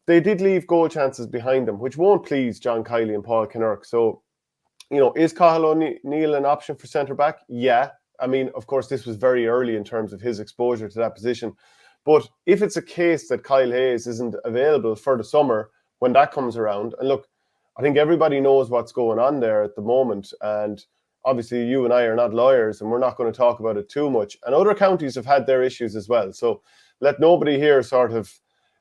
they did leave goal chances behind them, which won't please John Kiley and Paul Kinnerk. So, is Cathal O'Neill an option for centre-back? Yeah. I mean, of course, this was very early in terms of his exposure to that position. But if it's a case that Kyle Hayes isn't available for the summer when that comes around, and look, I think everybody knows what's going on there at the moment. And obviously, you and I are not lawyers, and we're not going to talk about it too much. And other counties have had their issues as well. So let nobody here sort of,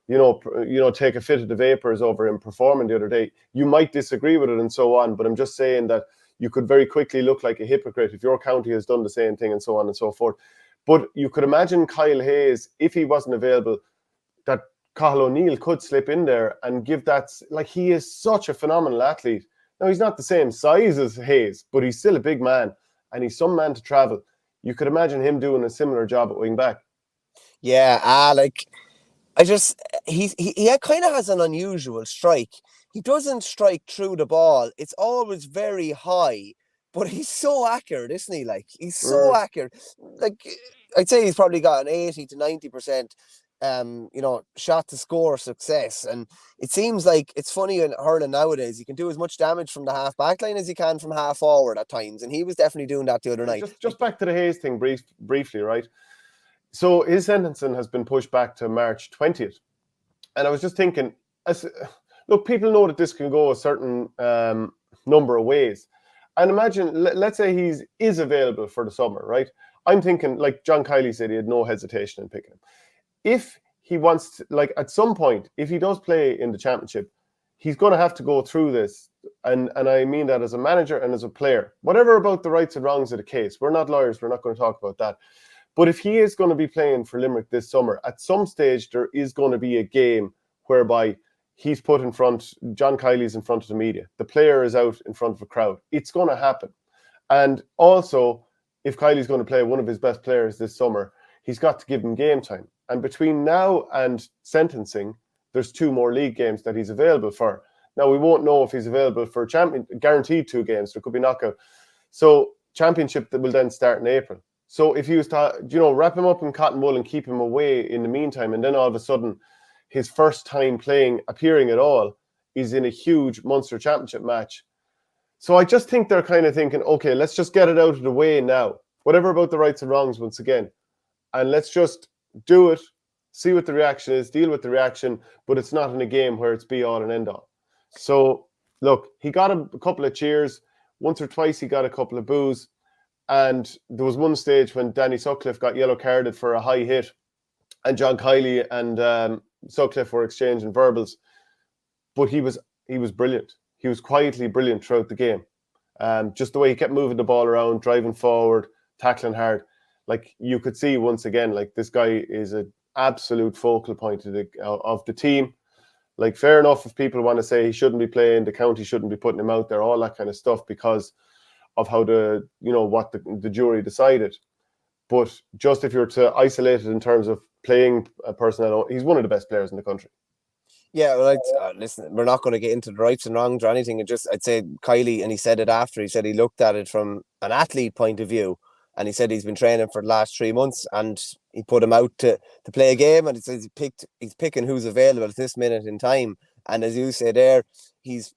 take a fit of the vapors over him performing the other day. You might disagree with it and so on, but I'm just saying that you could very quickly look like a hypocrite if your county has done the same thing and so on and so forth. But you could imagine Kyle Hayes, if he wasn't available, that Cathal O'Neill could slip in there and give that, like, he is such a phenomenal athlete. Now, he's not the same size as Hayes, but he's still a big man, and he's some man to travel. You could imagine him doing a similar job at wing back. Yeah, he kind of has an unusual strike. He doesn't strike through the ball. It's always very high, but he's so accurate, isn't he? Like, he's so accurate. Like, I'd say he's probably got an 80 to 90% shot to score success. And it seems like, it's funny in hurling nowadays, you can do as much damage from the half back line as you can from half forward at times. And he was definitely doing that the other night. Just back to the Hayes thing briefly, right? So his sentencing has been pushed back to March 20th. And I was just thinking, look, people know that this can go a certain number of ways. And imagine, let's say he is available for the summer, right? I'm thinking, like John Kiley said, he had no hesitation in picking him. If he wants to, like, at some point, if he does play in the championship, he's going to have to go through this. And I mean that as a manager and as a player. Whatever about the rights and wrongs of the case, we're not lawyers, we're not going to talk about that. But if he is going to be playing for Limerick this summer, at some stage there is going to be a game whereby he's put in front, John Kiley's in front of the media. The player is out in front of a crowd. It's going to happen. And also, if Kiley's going to play one of his best players this summer, he's got to give him game time. And between now and sentencing, there's 2 more league games that he's available for. Now, we won't know if he's available for guaranteed 2 games. There could be knockout. So championship that will then start in April. So if he was to, wrap him up in cotton wool and keep him away in the meantime, and then all of a sudden his first time appearing at all is in a huge Munster Championship match. So I just think they're kind of thinking, okay, let's just get it out of the way now. Whatever about the rights and wrongs once again. And let's just do it, see what the reaction is, deal with the reaction, but it's not in a game where it's be all and end all. So, look, he got a couple of cheers. Once or twice he got a couple of boos. And there was one stage when Danny Sutcliffe got yellow carded for a high hit, and John Kiley and Sutcliffe were exchanging verbals. But he was brilliant. He was quietly brilliant throughout the game. Just the way he kept moving the ball around, driving forward, tackling hard. Like, you could see once again, like, this guy is an absolute focal point of the team. Like, fair enough if people want to say he shouldn't be playing, the county shouldn't be putting him out there, all that kind of stuff, because of how what the jury decided. But just if you're to isolate it in terms of playing personnel, he's one of the best players in the country. Yeah, well, listen, we're not going to get into the rights and wrongs or anything. I'd say Kiley, and he said it after, he said he looked at it from an athlete point of view, and he said he's been training for the last 3 months, and he put him out to play a game, and he says he's picking who's available at this minute in time. And as you say there, he's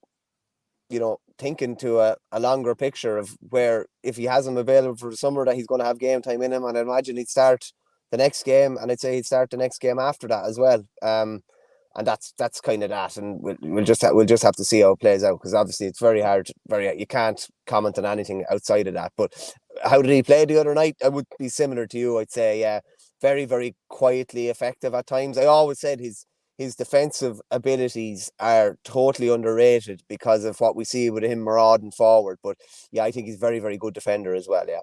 thinking to a longer picture of where, if he has him available for the summer, that he's going to have game time in him. And I imagine he'd start the next game, and I'd say he'd start the next game after that as well. And that's kind of that. And we'll just have to see how it plays out, because obviously it's very hard. You can't comment on anything outside of that. But how did he play the other night? I would be similar to you. I'd say, yeah, very, very quietly effective at times. I always said his defensive abilities are totally underrated because of what we see with him marauding forward. But yeah, I think he's very, very good defender as well, yeah.